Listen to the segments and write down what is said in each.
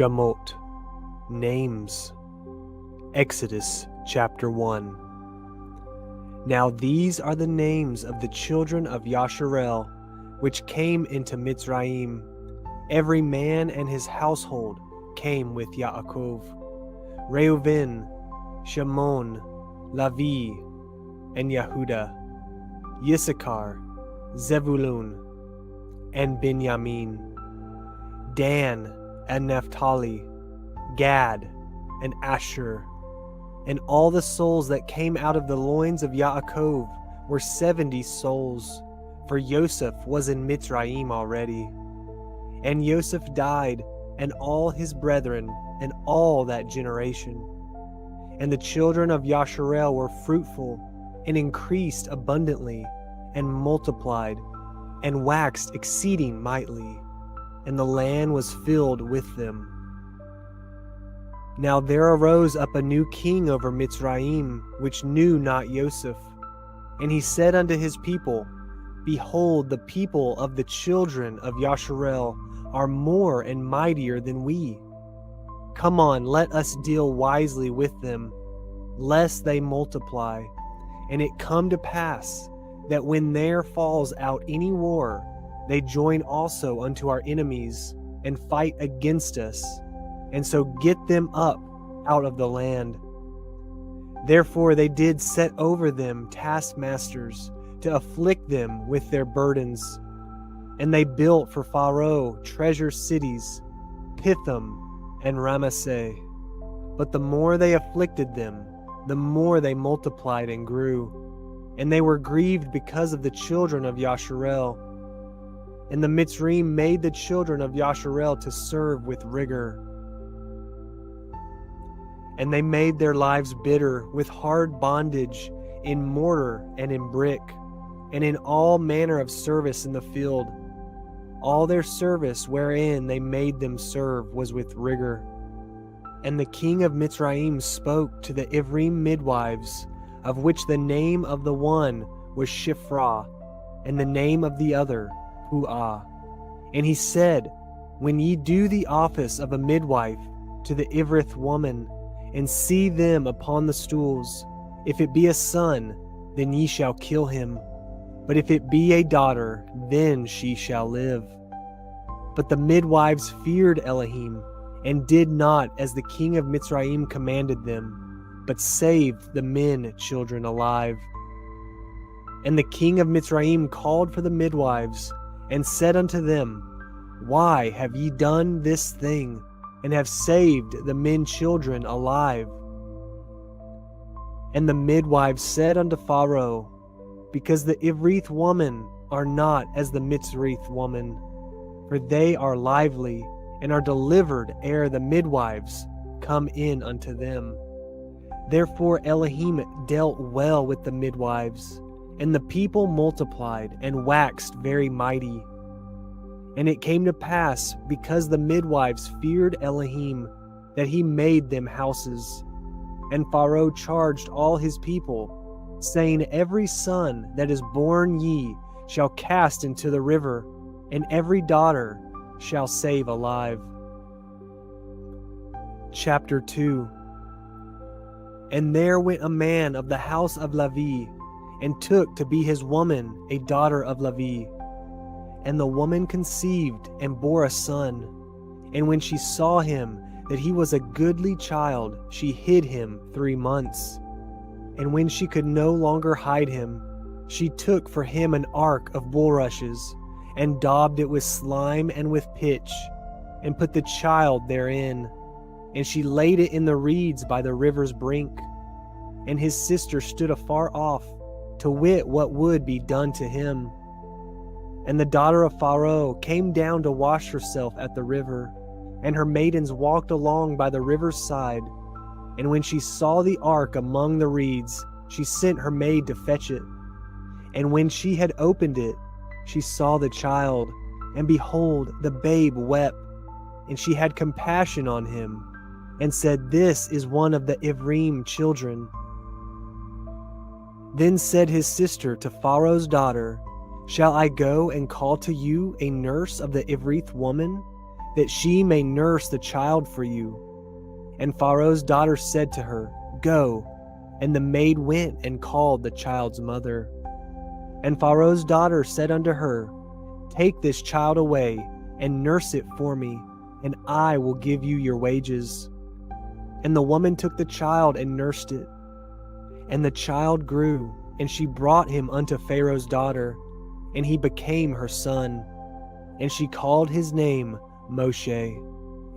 Shemot. Names. Exodus chapter 1. Now these are the names of the children of Yasharel, which came into Mitzrayim. Every man and his household came with Yaakov. Reuven, Shimon, Levi, and Yehuda, Yissachar, Zebulun, and Benjamin, Dan and Naphtali, Gad and Asher. And all the souls that came out of the loins of Yaakov were 70 souls, for Joseph was in Mitzrayim already. And Joseph died, and all his brethren, and all that generation. And the children of Yasharel were fruitful, and increased abundantly, and multiplied, and waxed exceeding mightily, and the land was filled with them. Now there arose up a new king over Mitzrayim, which knew not Joseph. And he said unto his people, Behold, the people of the children of Yasharel are more and mightier than we. Come on, let us deal wisely with them, lest they multiply. And it come to pass, that when there falls out any war, they join also unto our enemies, and fight against us, and so get them up out of the land. Therefore they did set over them taskmasters, to afflict them with their burdens. And they built for Pharaoh treasure cities, Pithom and Ramesses. But the more they afflicted them, the more they multiplied and grew. And they were grieved because of the children of Yasharel. And the Mitzrayim made the children of Yasharel to serve with rigor. And they made their lives bitter with hard bondage in mortar and in brick, and in all manner of service in the field. All their service wherein they made them serve was with rigor. And the king of Mitzrayim spoke to the yhvh midwives, of which the name of the one was Shiphrah, and the name of the other Puah. And he said, When ye do the office of a midwife to the yhvh woman, and see them upon the stools, if it be a son, then ye shall kill him. But if it be a daughter, then she shall live. But the midwives feared Elohim, and did not as the king of Mitzrayim commanded them, but saved the men children alive. And the king of Mitzrayim called for the midwives, and said unto them, Why have ye done this thing, and have saved the men children alive? And the midwives said unto Pharaoh, Because the yhvh woman are not as the Mitzrayim woman, for they are lively, and are delivered ere the midwives come in unto them. Therefore Elohim dealt well with the midwives, and the people multiplied and waxed very mighty. And it came to pass, because the midwives feared Elohim, that he made them houses. And Pharaoh charged all his people, saying, Every son that is born ye shall cast into the river, and every daughter shall save alive. Chapter 2. And there went a man of the house of Levi, and took to be his woman a daughter of Levi. And the woman conceived and bore a son. And when she saw him, that he was a goodly child, she hid him 3 months. And when she could no longer hide him, she took for him an ark of bulrushes, and daubed it with slime and with pitch, and put the child therein. And she laid it in the reeds by the river's brink. And his sister stood afar off, to wit what would be done to him. And the daughter of Pharaoh came down to wash herself at the river, and her maidens walked along by the river's side. And when she saw the ark among the reeds, she sent her maid to fetch it. And when she had opened it, she saw the child, and behold, the babe wept. And she had compassion on him, and said, This is one of the yhvh children. Then said his sister to Pharaoh's daughter, Shall I go and call to you a nurse of the yhvh woman, that she may nurse the child for you. And Pharaoh's daughter said to her, Go. And the maid went and called the child's mother. And Pharaoh's daughter said unto her, Take this child away, and nurse it for me, and I will give you your wages. And the woman took the child and nursed it. And the child grew, and she brought him unto Pharaoh's daughter, and he became her son. And she called his name Moshe.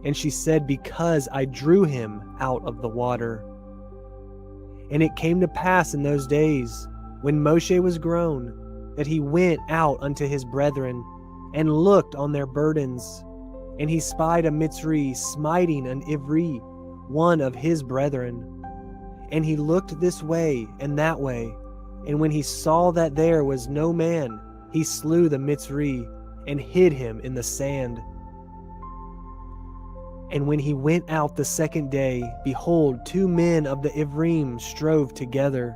And she said, Because I drew him out of the water. And it came to pass in those days, when Moshe was grown, that he went out unto his brethren, and looked on their burdens. And he spied a Mitzri smiting an yhvh, one of his brethren. And he looked this way and that way, and when he saw that there was no man, he slew the Mitzri, and hid him in the sand. And when he went out the second day, behold, 2 men of the yhvh strove together.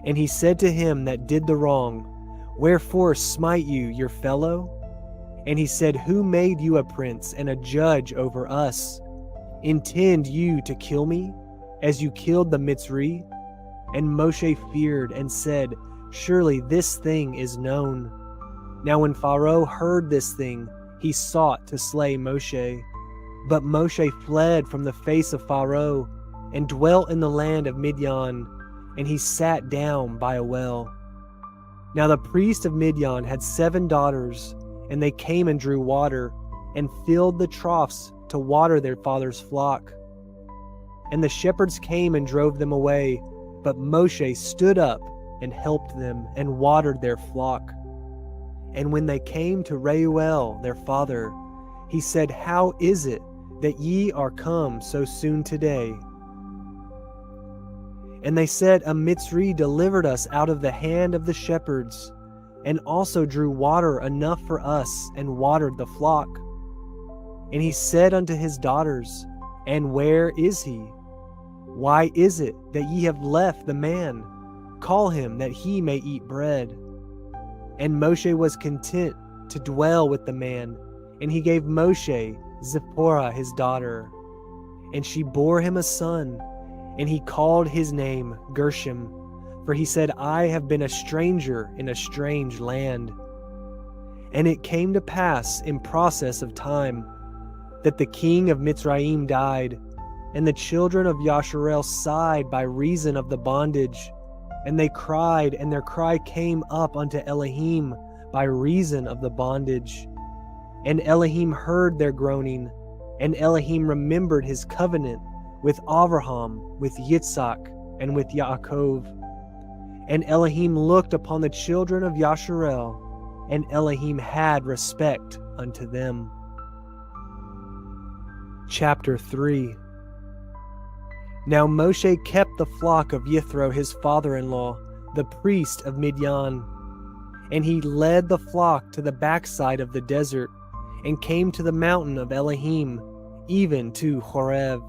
And he said to him that did the wrong, Wherefore smite you your fellow? And he said, Who made you a prince and a judge over us? Intend you to kill me, as you killed the Mitzri? And Moshe feared and said, Surely this thing is known. Now when Pharaoh heard this thing, he sought to slay Moshe. But Moshe fled from the face of Pharaoh, and dwelt in the land of Midian, and he sat down by a well. Now the priest of Midian had 7 daughters, and they came and drew water, and filled the troughs to water their father's flock. And the shepherds came and drove them away, but Moshe stood up and helped them, and watered their flock. And when they came to Reuel their father, he said, How is it that ye are come so soon today? And they said, A Mitzri delivered us out of the hand of the shepherds, and also drew water enough for us, and watered the flock. And he said unto his daughters, And where is he? Why is it that ye have left the man? Call him, that he may eat bread. And Moshe was content to dwell with the man, and he gave Moshe Zipporah his daughter. And she bore him a son, and he called his name Gershom, for he said, I have been a stranger in a strange land. And it came to pass in process of time, that the king of Mitzrayim died, and the children of Yasharel sighed by reason of the bondage. And they cried, and their cry came up unto Elohim by reason of the bondage. And Elohim heard their groaning, and Elohim remembered his covenant with Abraham, with Yitzhak, and with Yaakov. And Elohim looked upon the children of Yasharel, and Elohim had respect unto them. Chapter 3. Now Moshe kept the flock of Yithro his father-in-law, the priest of Midian. And he led the flock to the backside of the desert, and came to the mountain of Elohim, even to Horeb.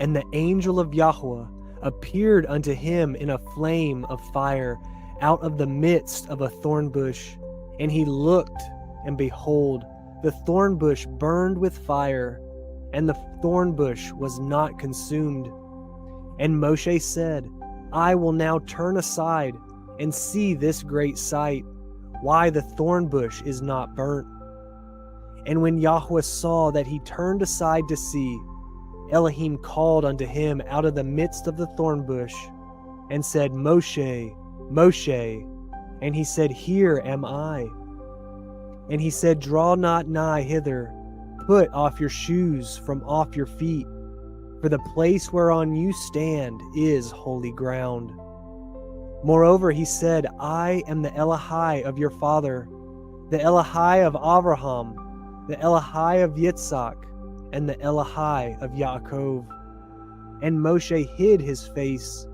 And the angel of Yahuah appeared unto him in a flame of fire out of the midst of a thorn bush. And he looked, and behold, the thorn bush burned with fire, and the thorn bush was not consumed. And Moshe said, I will now turn aside and see this great sight, why the thorn bush is not burnt. And when Yahuah saw that he turned aside to see, Elohim called unto him out of the midst of the thorn bush, and said, Moshe, Moshe. And he said, Here am I. And he said, Draw not nigh hither, put off your shoes from off your feet, for the place whereon you stand is holy ground. Moreover, he said, I am the Elohai of your father, the Elohai of Abraham, the Elohai of Yitzhak, and the Elohai of Yaakov. And Moshe hid his face,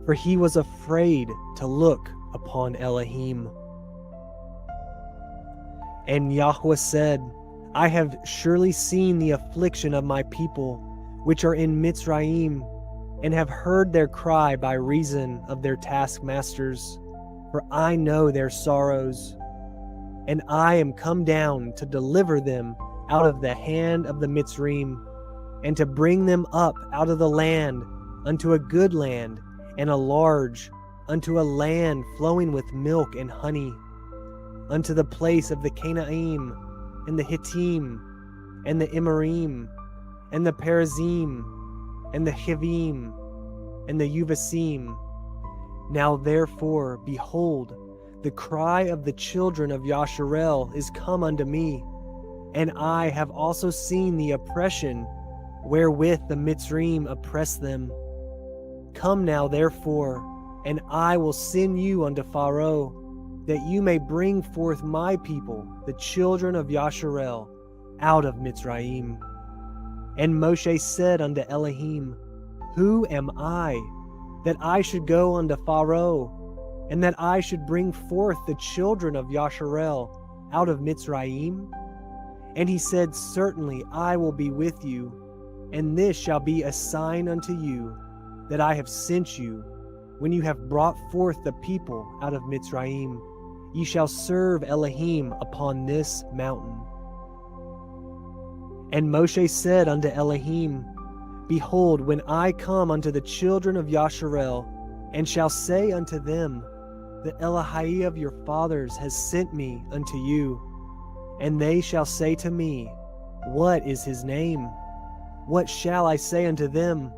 for he was afraid to look upon Elohim. And Yahuah said, I have surely seen the affliction of my people, which are in Mitzrayim, and have heard their cry by reason of their taskmasters, for I know their sorrows. And I am come down to deliver them out of the hand of the Mitzrayim, and to bring them up out of the land unto a good land, and a large, unto a land flowing with milk and honey, unto the place of the Canaanite, and the Hittim, and the Emorite, and the Perizim, and the Hivim, and the yhvh. Now therefore, behold, the cry of the children of Yasharel is come unto me, and I have also seen the oppression wherewith the Mitzrayim oppress them. Come now therefore, and I will send you unto Pharaoh, that you may bring forth my people, the children of Yasharel, out of Mitzrayim. And Moshe said unto Elohim, Who am I, that I should go unto Pharaoh, and that I should bring forth the children of Yasharel out of Mitzrayim? And he said, Certainly I will be with you, and this shall be a sign unto you, that I have sent you. When you have brought forth the people out of Mitzrayim, ye shall serve Elohim upon this mountain. And Moshe said unto Elohim, Behold, when I come unto the children of Yasharel, and shall say unto them, The Yahuah of your fathers has sent me unto you, and they shall say to me, What is his name? What shall I say unto them?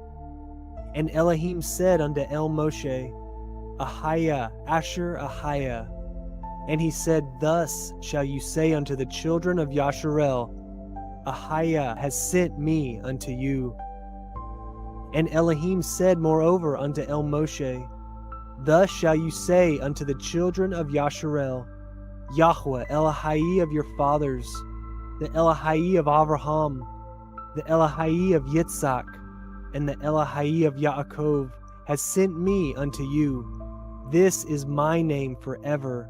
And Elohim said unto Moshe, Yhvh, Asher Yhvh. And he said, Thus shall you say unto the children of Yasharel, Yhvh has sent me unto you. And Elohim said moreover unto Moshe, Thus shall you say unto the children of Yasharel, Yahuah, Yahuah of your fathers, the Yahuah of Abraham, the Yahuah of Yitzhak, and the Yahuah of Yaakov has sent me unto you. This is my name forever,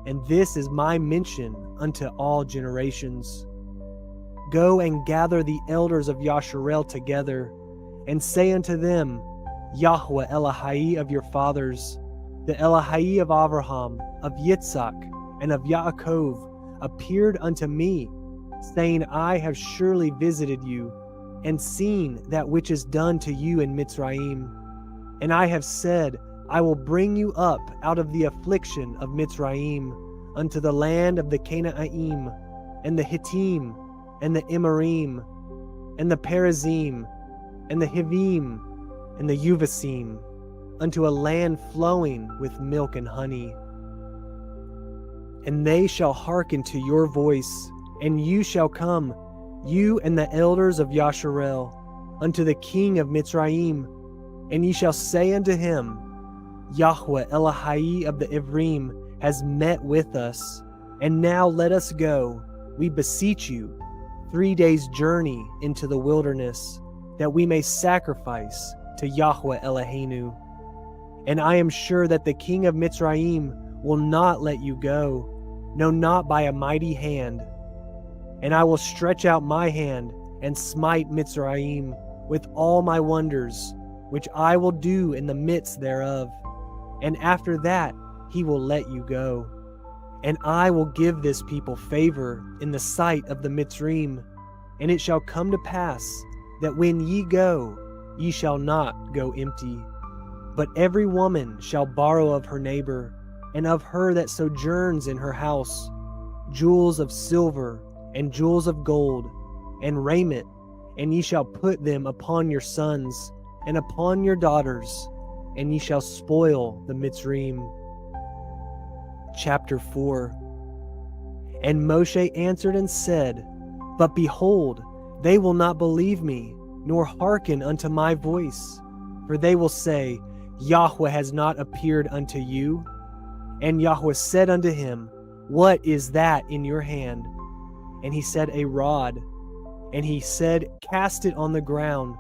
and this is my mention unto all generations. Go and gather the elders of Yasharel together, and say unto them, Yahuah, Yahuah of your fathers, the Yahuah of Abraham, of Yitzhak, and of Yaakov, appeared unto me, saying, I have surely visited you, and seen that which is done to you in Mitzrayim. And I have said, I will bring you up out of the affliction of Mitzrayim, unto the land of the Canaanite, and the Hittim, and the Emorite, and the Perizim, and the Hivim, and the yhvh, unto a land flowing with milk and honey. And they shall hearken to your voice, and you shall come, you and the elders of Yasharel, unto the king of Mitzrayim, and ye shall say unto him, Yahuah, Yahuah of the yhvh, has met with us, and now let us go, we beseech you, 3 days' journey into the wilderness, that we may sacrifice to Yahuah Eloheinu. And I am sure that the king of Mitzrayim will not let you go, no, not by a mighty hand. And I will stretch out my hand and smite Mitzrayim with all my wonders, which I will do in the midst thereof. And after that he will let you go. And I will give this people favor in the sight of the Mitzrayim. And it shall come to pass that when ye go, ye shall not go empty. But every woman shall borrow of her neighbor, and of her that sojourns in her house, jewels of silver, and jewels of gold, and raiment, and ye shall put them upon your sons, and upon your daughters, and ye shall spoil the Mitzrayim. Chapter 4. And Moshe answered and said, But behold, they will not believe me, nor hearken unto my voice. For they will say, Yahuah has not appeared unto you. And Yahuah said unto him, What is that in your hand? And he said, A rod. And he said, Cast it on the ground.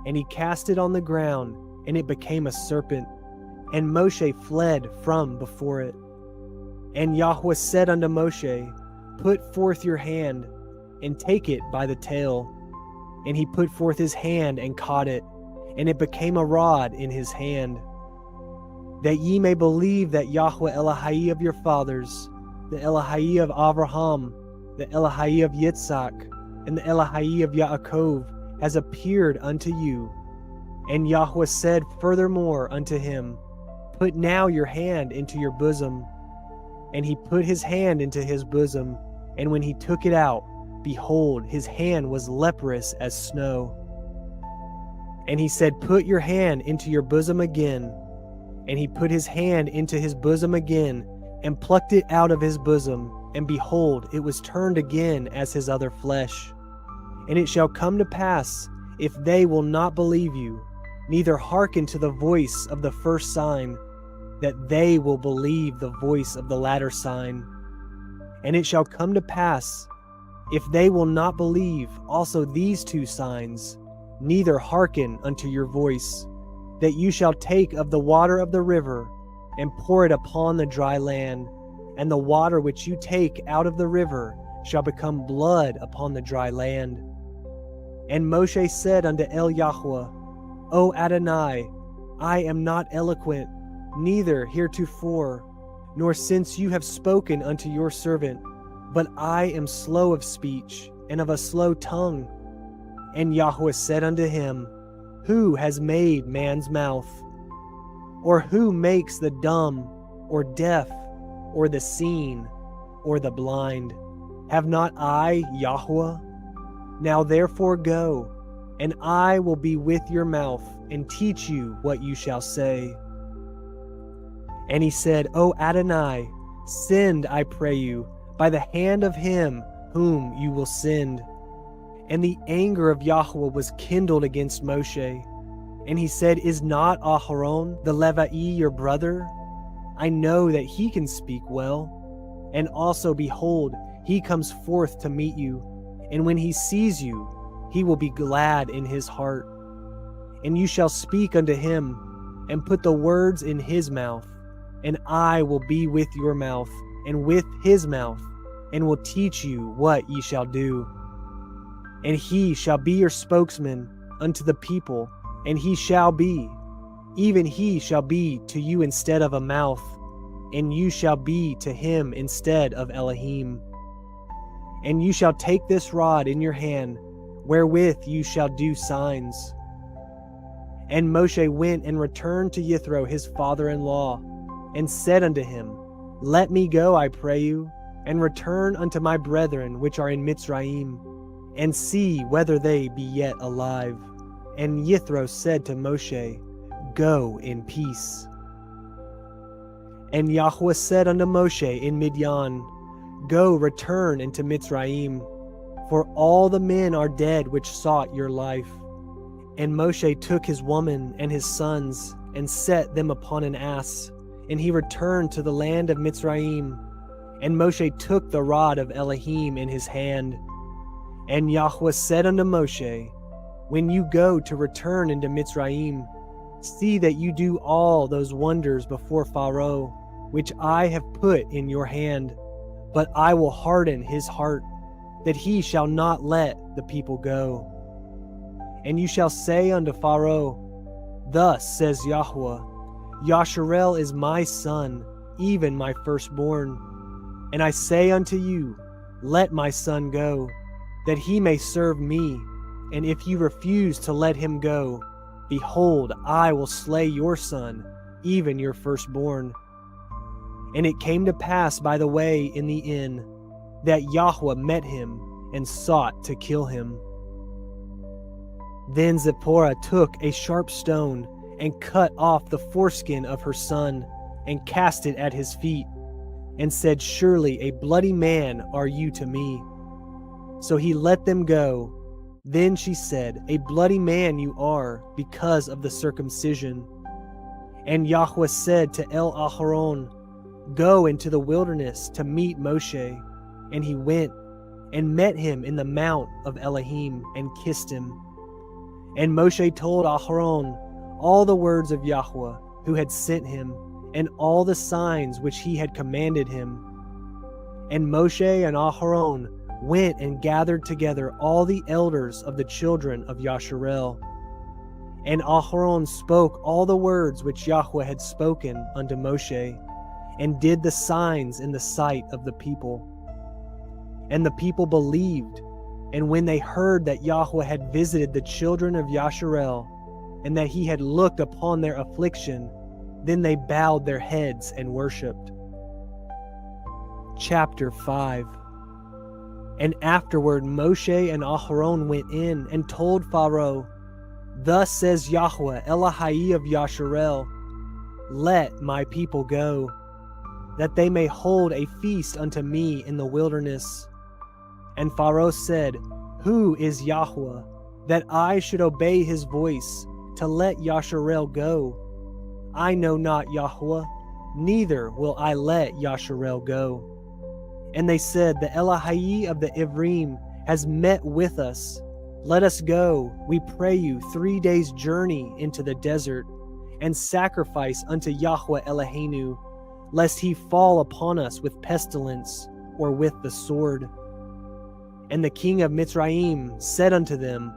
And he cast it on the ground, and it became a serpent. And Moshe fled from before it. And Yahuah said unto Moshe, Put forth your hand, and take it by the tail. And he put forth his hand and caught it, and it became a rod in his hand. That ye may believe that Yahuah Yahuah of your fathers, the Yahuah of Abraham, the Yahuah of Yitzhak, and the Elohai of Yaakov has appeared unto you. And Yahuah said furthermore unto him, Put now your hand into your bosom. And he put his hand into his bosom, and when he took it out, behold, his hand was leprous as snow. And he said, Put your hand into your bosom again. And he put his hand into his bosom again, and plucked it out of his bosom, and behold, it was turned again as his other flesh. And it shall come to pass, if they will not believe you, neither hearken to the voice of the first sign, that they will believe the voice of the latter sign. And it shall come to pass, if they will not believe also these two signs, neither hearken unto your voice, that you shall take of the water of the river, and pour it upon the dry land, and the water which you take out of the river shall become blood upon the dry land. And Moshe said unto Yahuah, O Adonai, I am not eloquent, neither heretofore, nor since you have spoken unto your servant, but I am slow of speech, and of a slow tongue. And Yahuah said unto him, Who has made man's mouth? Or who makes the dumb, or deaf, or the seen, or the blind? Have not I, Yahuah? Now therefore go, and I will be with your mouth, and teach you what you shall say. And he said, O Adonai, send, I pray you, by the hand of him whom you will send. And the anger of Yahuah was kindled against Moshe. And he said, Is not Aharon the Levi your brother? I know that he can speak well. And also, behold, he comes forth to meet you. And when he sees you, he will be glad in his heart. And you shall speak unto him, and put the words in his mouth. And I will be with your mouth, and with his mouth, and will teach you what ye shall do. And he shall be your spokesman unto the people, and he shall be, even he shall be to you instead of a mouth, and you shall be to him instead of Elohim. And you shall take this rod in your hand, wherewith you shall do signs. And Moshe went and returned to Yithro his father-in-law, and said unto him, Let me go, I pray you, and return unto my brethren which are in Mitzrayim, and see whether they be yet alive. And Yithro said to Moshe, Go in peace. And Yahuah said unto Moshe in Midian, Go, return into Mitzrayim, for all the men are dead which sought your life. And Moshe took his woman and his sons, and set them upon an ass, and he returned to the land of Mitzrayim. And Moshe took the rod of Elohim in his hand. And Yahuah said unto Moshe, When you go to return into Mitzrayim, see that you do all those wonders before Pharaoh, which I have put in your hand. But I will harden his heart, that he shall not let the people go. And you shall say unto Pharaoh, Thus says Yahuah, Yasharel is my son, even my firstborn. And I say unto you, Let my son go, that he may serve me. And if you refuse to let him go, behold, I will slay your son, even your firstborn. And it came to pass by the way in the inn, that Yahuah met him, and sought to kill him. Then Zipporah took a sharp stone, and cut off the foreskin of her son, and cast it at his feet, and said, Surely a bloody man are you to me. So he let them go. Then she said, A bloody man you are, because of the circumcision. And Yahuah said to Aharon, Go into the wilderness to meet Moshe. And he went, and met him in the mount of Elohim, and kissed him. And Moshe told Aharon all the words of Yahuah, who had sent him, and all the signs which he had commanded him. And Moshe and Aharon went and gathered together all the elders of the children of Yasharel. And Aharon spoke all the words which Yahuah had spoken unto Moshe, and did the signs in the sight of the people. And the people believed, And when they heard that Yahuah had visited the children of Yasharel, and that he had looked upon their affliction, then they bowed their heads and worshipped. Chapter 5. And afterward Moshe and Aharon went in and told Pharaoh, Thus says Yahuah, Elohai of Yasharel, Let my people go, that they may hold a feast unto me in the wilderness. And Pharaoh said, Who is Yahuah, that I should obey his voice, to let Yasharel go? I know not Yahuah, neither will I let Yasharel go. And they said, The Elohai of the yhvh has met with us. Let us go, we pray you, 3 days' journey into the desert, and sacrifice unto Yahuah Eloheinu, lest he fall upon us with pestilence or with the sword. And the king of Mitzrayim said unto them,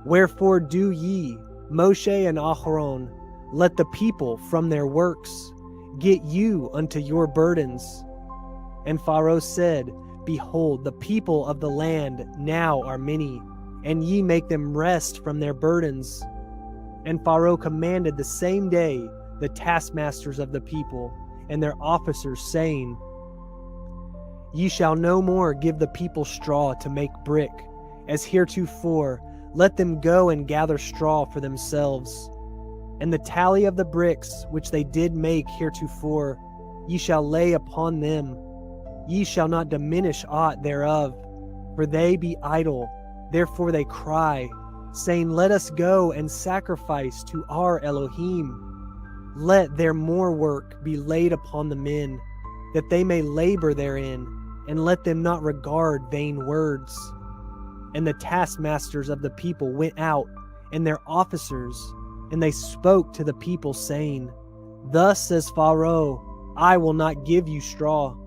Wherefore do ye, Moshe and Aharon, let the people from their works get you unto your burdens? And Pharaoh said, Behold, the people of the land now are many, and ye make them rest from their burdens. And Pharaoh commanded the same day the taskmasters of the people and their officers, saying, Ye shall no more give the people straw to make brick, as heretofore. Let them go and gather straw for themselves. And the tally of the bricks which they did make heretofore, ye shall lay upon them. Ye shall not diminish aught thereof, for they be idle. Therefore they cry, saying, Let us go and sacrifice to our Elohim. Let their more work be laid upon the men, that they may labor therein, and let them not regard vain words. And the taskmasters of the people went out, and their officers, and they spoke to the people, saying, Thus says Pharaoh, I will not give you straw.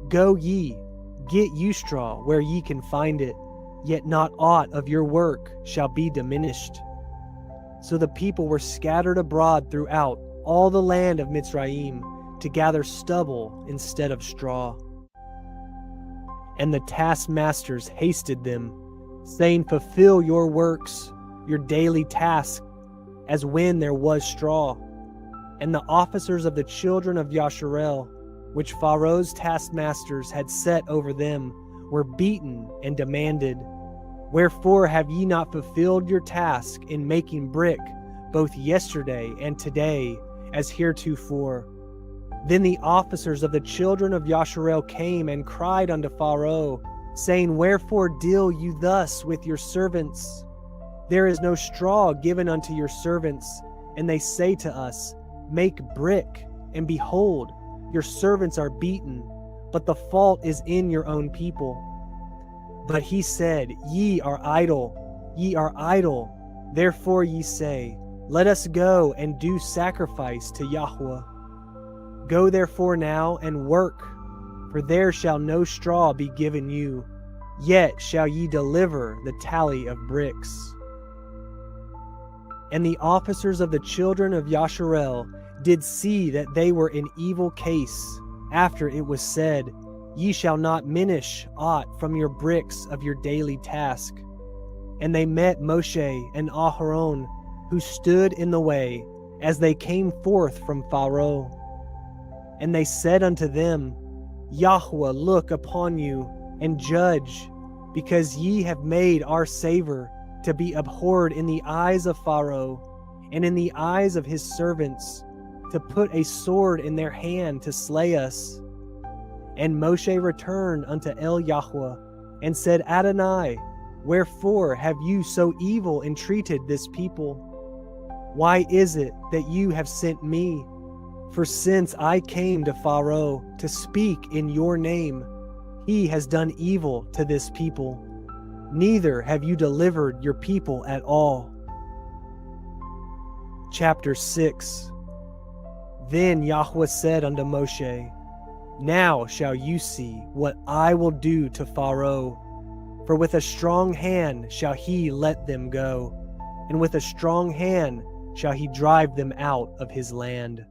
Go ye, get you straw where ye can find it, yet not aught of your work shall be diminished. So the people were scattered abroad throughout all the land of Mitzrayim to gather stubble instead of straw. And the taskmasters hasted them, saying, Fulfill your works, your daily task, as when there was straw. And the officers of the children of Yasharel, which Pharaoh's taskmasters had set over them, were beaten and demanded, Wherefore have ye not fulfilled your task in making brick, both yesterday and today, as heretofore? Then the officers of the children of Yasharel came and cried unto Pharaoh, saying, Wherefore deal you thus with your servants? There is no straw given unto your servants. And they say to us, Make brick, and behold, your servants are beaten, but the fault is in your own people. But he said, Ye are idle, ye are idle. Therefore ye say, Let us go and do sacrifice to Yahuah. Go therefore now and work, for there shall no straw be given you, yet shall ye deliver the tally of bricks. And the officers of the children of Yasharel did see that they were in evil case, after it was said, Ye shall not minish aught from your bricks of your daily task. And they met Moshe and Aharon, who stood in the way, as they came forth from Pharaoh. And they said unto them, Yahuah look upon you, and judge, because ye have made our savor to be abhorred in the eyes of Pharaoh, and in the eyes of his servants, to put a sword in their hand to slay us. And Moshe returned unto Yahuah, and said, Adonai, wherefore have you so evil entreated this people? Why is it that you have sent me? For since I came to Pharaoh to speak in your name, he has done evil to this people. Neither have you delivered your people at all. Chapter 6. Then Yahuah said unto Moshe, Now shall you see what I will do to Pharaoh. For with a strong hand shall he let them go, and with a strong hand shall he drive them out of his land.